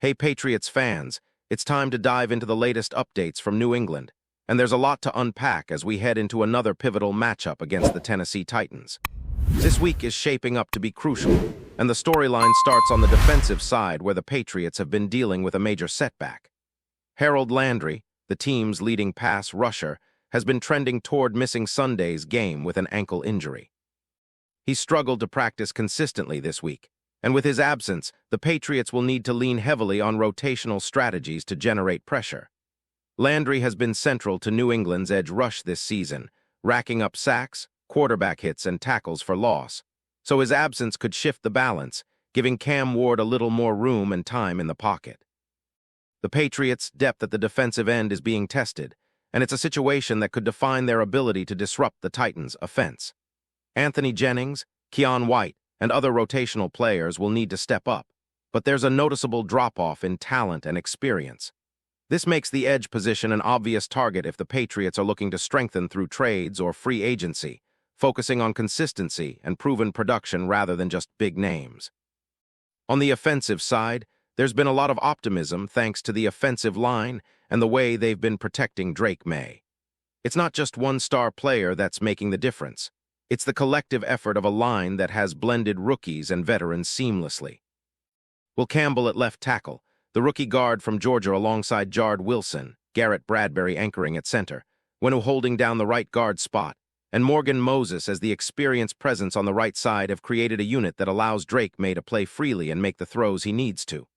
Hey Patriots fans, it's time to dive into the latest updates from New England, and there's a lot to unpack as we head into another pivotal matchup against the Tennessee Titans. This week is shaping up to be crucial, and the storyline starts on the defensive side where the Patriots have been dealing with a major setback. Harold Landry, the team's leading pass rusher, has been trending toward missing Sunday's game with an ankle injury. He struggled to practice consistently this week, and with his absence, the Patriots will need to lean heavily on rotational strategies to generate pressure. Landry has been central to New England's edge rush this season, racking up sacks, quarterback hits, and tackles for loss, so his absence could shift the balance, giving Cam Ward a little more room and time in the pocket. The Patriots' depth at the defensive end is being tested, and it's a situation that could define their ability to disrupt the Titans' offense. Anthony Jennings, Keon White, and other rotational players will need to step up, but there's a noticeable drop-off in talent and experience. This makes the edge position an obvious target if the Patriots are looking to strengthen through trades or free agency, focusing on consistency and proven production rather than just big names. On the offensive side, there's been a lot of optimism thanks to the offensive line and the way they've been protecting Drake May. It's not just one star player that's making the difference. It's the collective effort of a line that has blended rookies and veterans seamlessly. Will Campbell at left tackle, the rookie guard from Georgia alongside Jard Wilson, Garrett Bradbury anchoring at center, Wenu holding down the right guard spot, and Morgan Moses as the experienced presence on the right side have created a unit that allows Drake May to play freely and make the throws he needs to.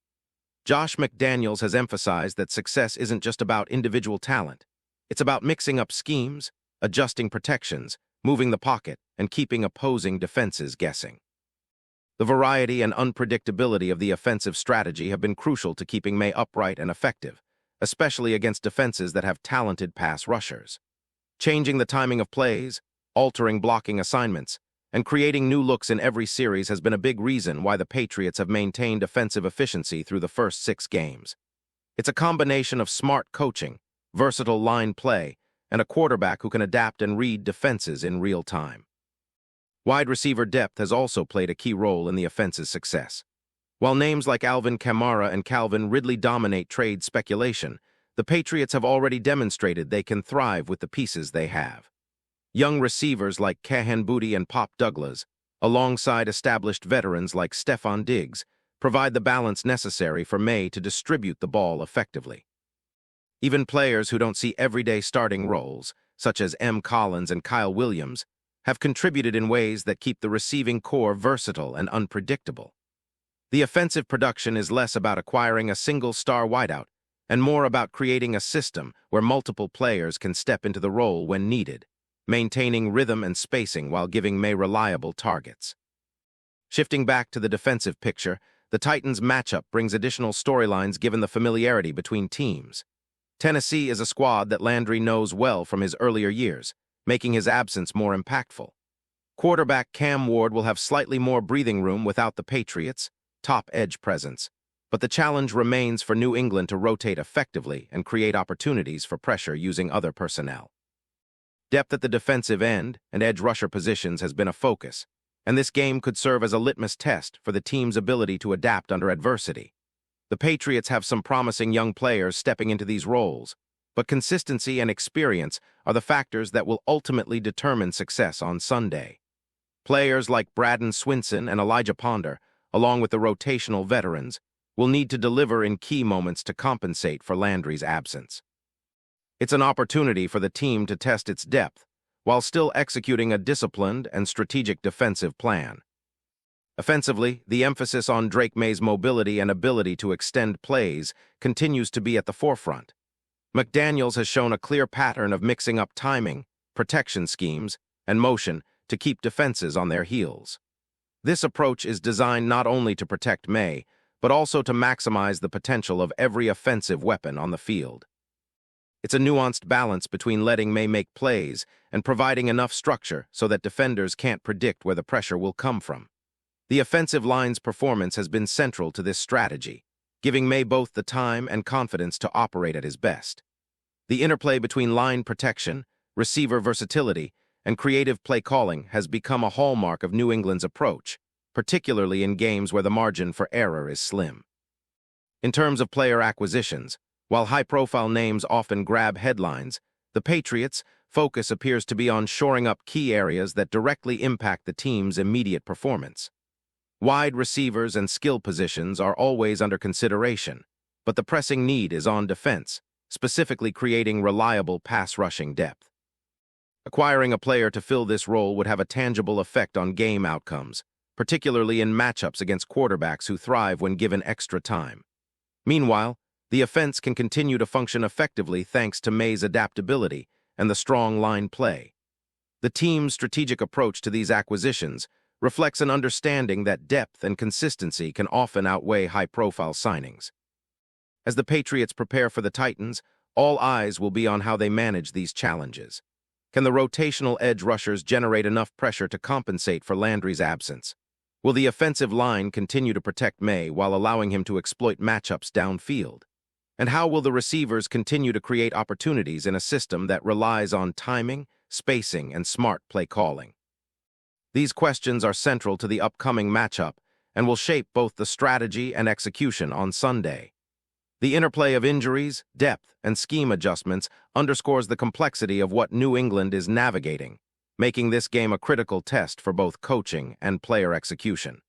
Josh McDaniels has emphasized that success isn't just about individual talent. It's about mixing up schemes, adjusting protections, moving the pocket, and keeping opposing defenses guessing. The variety and unpredictability of the offensive strategy have been crucial to keeping May upright and effective, especially against defenses that have talented pass rushers. Changing the timing of plays, altering blocking assignments, and creating new looks in every series has been a big reason why the Patriots have maintained offensive efficiency through the first 6 games. It's a combination of smart coaching, versatile line play, and a quarterback who can adapt and read defenses in real time. Wide receiver depth has also played a key role in the offense's success. While names like Alvin Kamara and Calvin Ridley dominate trade speculation, the Patriots have already demonstrated they can thrive with the pieces they have. Young receivers like Kahan Booty and Pop Douglas, alongside established veterans like Stephon Diggs, provide the balance necessary for May to distribute the ball effectively. Even players who don't see everyday starting roles, such as M. Collins and Kyle Williams, have contributed in ways that keep the receiving core versatile and unpredictable. The offensive production is less about acquiring a single star wideout and more about creating a system where multiple players can step into the role when needed, maintaining rhythm and spacing while giving May reliable targets. Shifting back to the defensive picture, the Titans' matchup brings additional storylines given the familiarity between teams. Tennessee is a squad that Landry knows well from his earlier years, making his absence more impactful. Quarterback Cam Ward will have slightly more breathing room without the Patriots' top edge presence, but the challenge remains for New England to rotate effectively and create opportunities for pressure using other personnel. Depth at the defensive end and edge rusher positions has been a focus, and this game could serve as a litmus test for the team's ability to adapt under adversity. The Patriots have some promising young players stepping into these roles, but consistency and experience are the factors that will ultimately determine success on Sunday. Players like Braden Swinson and Elijah Ponder, along with the rotational veterans, will need to deliver in key moments to compensate for Landry's absence. It's an opportunity for the team to test its depth, while still executing a disciplined and strategic defensive plan. Offensively, the emphasis on Drake May's mobility and ability to extend plays continues to be at the forefront. McDaniels has shown a clear pattern of mixing up timing, protection schemes, and motion to keep defenses on their heels. This approach is designed not only to protect May, but also to maximize the potential of every offensive weapon on the field. It's a nuanced balance between letting May make plays and providing enough structure so that defenders can't predict where the pressure will come from. The offensive line's performance has been central to this strategy, giving May both the time and confidence to operate at his best. The interplay between line protection, receiver versatility, and creative play calling has become a hallmark of New England's approach, particularly in games where the margin for error is slim. In terms of player acquisitions, while high-profile names often grab headlines, the Patriots' focus appears to be on shoring up key areas that directly impact the team's immediate performance. Wide receivers and skill positions are always under consideration, but the pressing need is on defense, specifically creating reliable pass-rushing depth. Acquiring a player to fill this role would have a tangible effect on game outcomes, particularly in matchups against quarterbacks who thrive when given extra time. Meanwhile, the offense can continue to function effectively thanks to May's adaptability and the strong line play. The team's strategic approach to these acquisitions reflects an understanding that depth and consistency can often outweigh high-profile signings. As the Patriots prepare for the Titans, all eyes will be on how they manage these challenges. Can the rotational edge rushers generate enough pressure to compensate for Landry's absence? Will the offensive line continue to protect May while allowing him to exploit matchups downfield? And how will the receivers continue to create opportunities in a system that relies on timing, spacing, and smart play calling? These questions are central to the upcoming matchup and will shape both the strategy and execution on Sunday. The interplay of injuries, depth, and scheme adjustments underscores the complexity of what New England is navigating, making this game a critical test for both coaching and player execution.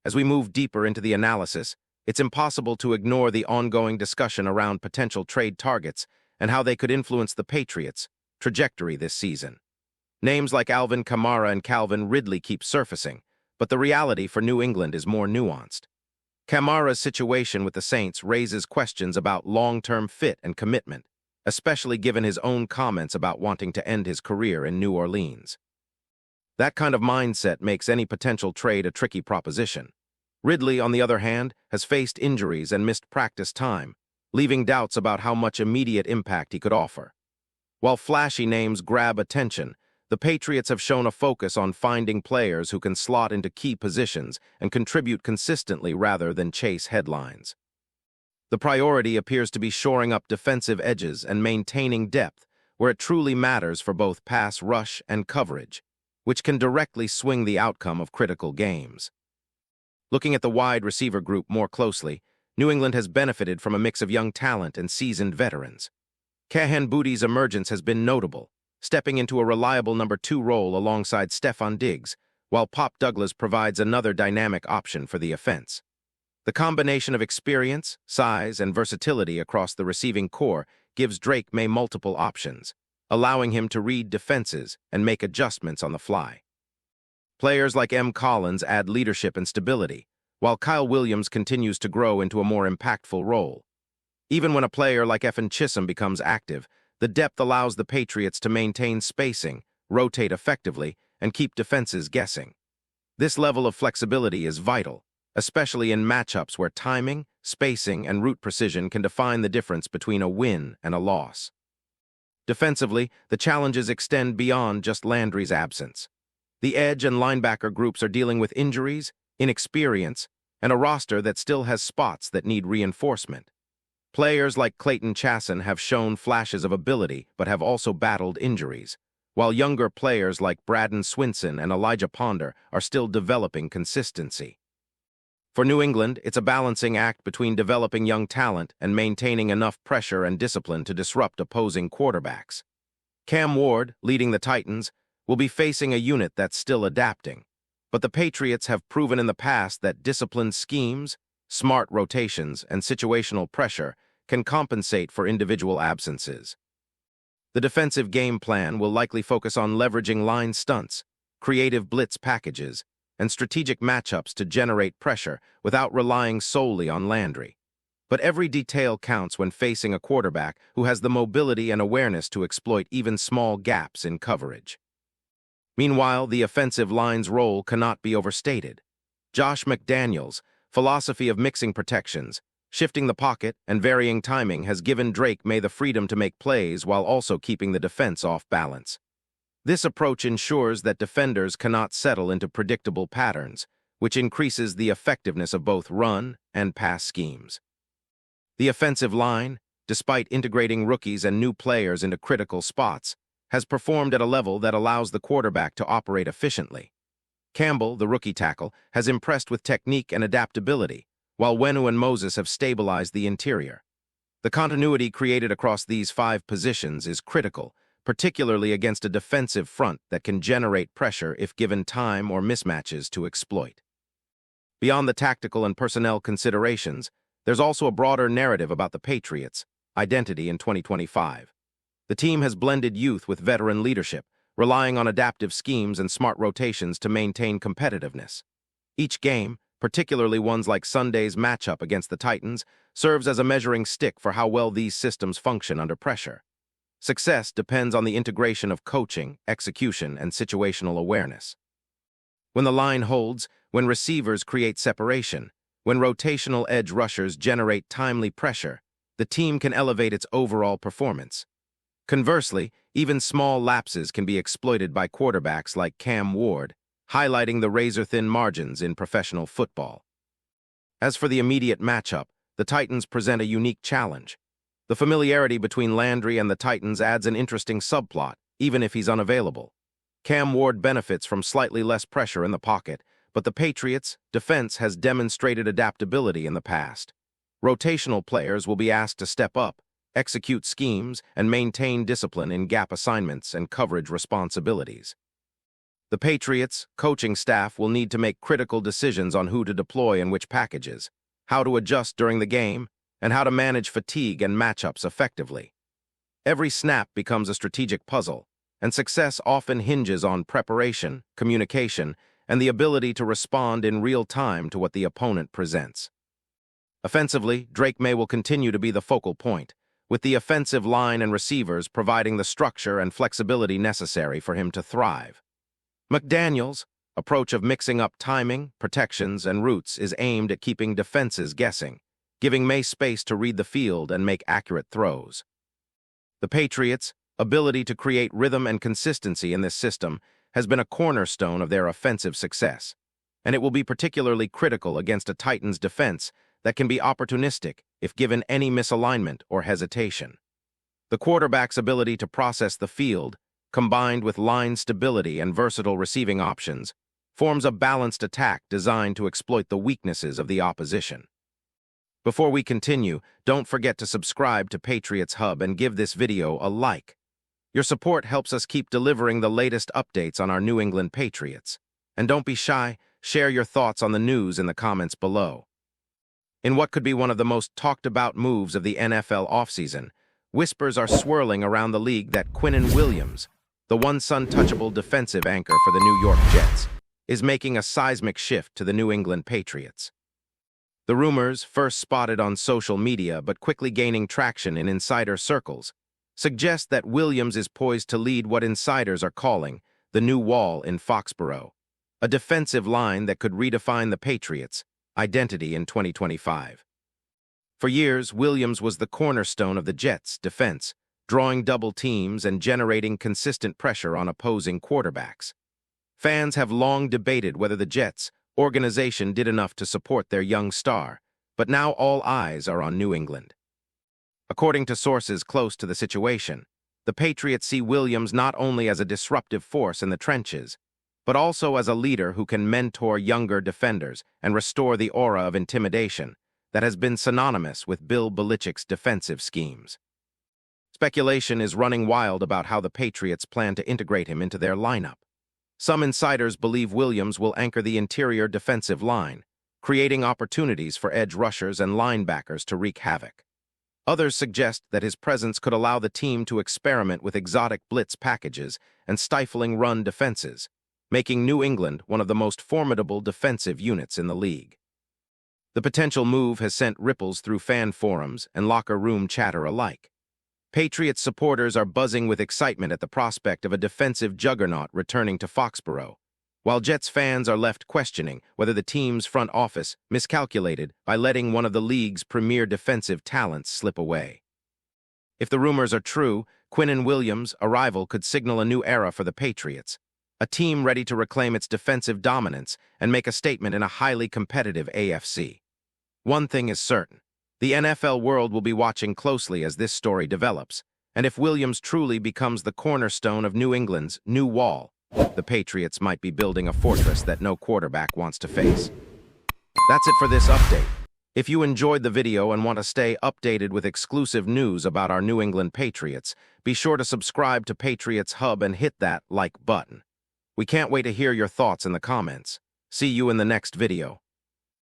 As we move deeper into the analysis, it's impossible to ignore the ongoing discussion around potential trade targets and how they could influence the Patriots' trajectory this season. Names like Alvin Kamara and Calvin Ridley keep surfacing, but the reality for New England is more nuanced. Kamara's situation with the Saints raises questions about long-term fit and commitment, especially given his own comments about wanting to end his career in New Orleans. That kind of mindset makes any potential trade a tricky proposition. Ridley, on the other hand, has faced injuries and missed practice time, leaving doubts about how much immediate impact he could offer. While flashy names grab attention, the Patriots have shown a focus on finding players who can slot into key positions and contribute consistently rather than chase headlines. The priority appears to be shoring up defensive edges and maintaining depth where it truly matters for both pass rush and coverage, which can directly swing the outcome of critical games. Looking at the wide receiver group more closely, New England has benefited from a mix of young talent and seasoned veterans. Kahan Booty's emergence has been notable, stepping into a reliable number 2 role alongside Stefon Diggs, while Pop Douglas provides another dynamic option for the offense. The combination of experience, size, and versatility across the receiving core gives Drake May multiple options, allowing him to read defenses and make adjustments on the fly. Players like M. Collins add leadership and stability, while Kyle Williams continues to grow into a more impactful role. Even when a player like Evan Chisholm becomes active, the depth allows the Patriots to maintain spacing, rotate effectively, and keep defenses guessing. This level of flexibility is vital, especially in matchups where timing, spacing, and route precision can define the difference between a win and a loss. Defensively, the challenges extend beyond just Landry's absence. The edge and linebacker groups are dealing with injuries, inexperience, and a roster that still has spots that need reinforcement. Players like Clayton Chasson have shown flashes of ability but have also battled injuries, while younger players like Braden Swinson and Elijah Ponder are still developing consistency. For New England, it's a balancing act between developing young talent and maintaining enough pressure and discipline to disrupt opposing quarterbacks. Cam Ward, leading the Titans, will be facing a unit that's still adapting, but the Patriots have proven in the past that disciplined schemes, smart rotations, and situational pressure can compensate for individual absences. The defensive game plan will likely focus on leveraging line stunts, creative blitz packages, and strategic matchups to generate pressure without relying solely on Landry. But every detail counts when facing a quarterback who has the mobility and awareness to exploit even small gaps in coverage. Meanwhile, the offensive line's role cannot be overstated. Josh McDaniels' philosophy of mixing protections, shifting the pocket, and varying timing has given Drake May the freedom to make plays while also keeping the defense off balance. This approach ensures that defenders cannot settle into predictable patterns, which increases the effectiveness of both run and pass schemes. The offensive line, despite integrating rookies and new players into critical spots, has performed at a level that allows the quarterback to operate efficiently. Campbell, the rookie tackle, has impressed with technique and adaptability, while Wenu and Moses have stabilized the interior. The continuity created across these 5 positions is critical, particularly against a defensive front that can generate pressure if given time or mismatches to exploit. Beyond the tactical and personnel considerations, there's also a broader narrative about the Patriots' identity in 2025. The team has blended youth with veteran leadership, relying on adaptive schemes and smart rotations to maintain competitiveness. Each game, particularly ones like Sunday's matchup against the Titans, serves as a measuring stick for how well these systems function under pressure. Success depends on the integration of coaching, execution, and situational awareness. When the line holds, when receivers create separation, when rotational edge rushers generate timely pressure, the team can elevate its overall performance. Conversely, even small lapses can be exploited by quarterbacks like Cam Ward, highlighting the razor-thin margins in professional football. As for the immediate matchup, the Titans present a unique challenge. The familiarity between Landry and the Titans adds an interesting subplot, even if he's unavailable. Cam Ward benefits from slightly less pressure in the pocket, but the Patriots' defense has demonstrated adaptability in the past. Rotational players will be asked to step up, execute schemes, and maintain discipline in gap assignments and coverage responsibilities. The Patriots' coaching staff will need to make critical decisions on who to deploy in which packages, how to adjust during the game, and how to manage fatigue and matchups effectively. Every snap becomes a strategic puzzle, and success often hinges on preparation, communication, and the ability to respond in real time to what the opponent presents. Offensively, Drake May will continue to be the focal point, with the offensive line and receivers providing the structure and flexibility necessary for him to thrive. McDaniel's approach of mixing up timing, protections, and routes is aimed at keeping defenses guessing, giving May space to read the field and make accurate throws. The Patriots' ability to create rhythm and consistency in this system has been a cornerstone of their offensive success, and it will be particularly critical against a Titans defense that can be opportunistic if given any misalignment or hesitation. The quarterback's ability to process the field, combined with line stability and versatile receiving options, forms a balanced attack designed to exploit the weaknesses of the opposition. Before we continue, don't forget to subscribe to Patriots Hub and give this video a like. Your support helps us keep delivering the latest updates on our New England Patriots. And don't be shy, share your thoughts on the news in the comments below. In what could be one of the most talked-about moves of the NFL offseason, whispers are swirling around the league that Quinnen Williams, the once untouchable defensive anchor for the New York Jets, is making a seismic shift to the New England Patriots. The rumors, first spotted on social media but quickly gaining traction in insider circles, suggest that Williams is poised to lead what insiders are calling the new wall in Foxborough, a defensive line that could redefine the Patriots' identity in 2025. For years, Williams was the cornerstone of the Jets' defense, drawing double teams and generating consistent pressure on opposing quarterbacks. Fans have long debated whether the Jets' organization did enough to support their young star, but now all eyes are on New England. According to sources close to the situation, the Patriots see Williams not only as a disruptive force in the trenches, but also as a leader who can mentor younger defenders and restore the aura of intimidation that has been synonymous with Bill Belichick's defensive schemes. Speculation is running wild about how the Patriots plan to integrate him into their lineup. Some insiders believe Williams will anchor the interior defensive line, creating opportunities for edge rushers and linebackers to wreak havoc. Others suggest that his presence could allow the team to experiment with exotic blitz packages and stifling run defenses, making New England one of the most formidable defensive units in the league. The potential move has sent ripples through fan forums and locker room chatter alike. Patriots supporters are buzzing with excitement at the prospect of a defensive juggernaut returning to Foxborough, while Jets fans are left questioning whether the team's front office miscalculated by letting one of the league's premier defensive talents slip away. If the rumors are true, Quinnen Williams' arrival could signal a new era for the Patriots, a team ready to reclaim its defensive dominance and make a statement in a highly competitive AFC. One thing is certain. The NFL world will be watching closely as this story develops, and if Williams truly becomes the cornerstone of New England's new wall, the Patriots might be building a fortress that no quarterback wants to face. That's it for this update. If you enjoyed the video and want to stay updated with exclusive news about our New England Patriots, be sure to subscribe to Patriots Hub and hit that like button. We can't wait to hear your thoughts in the comments. See you in the next video.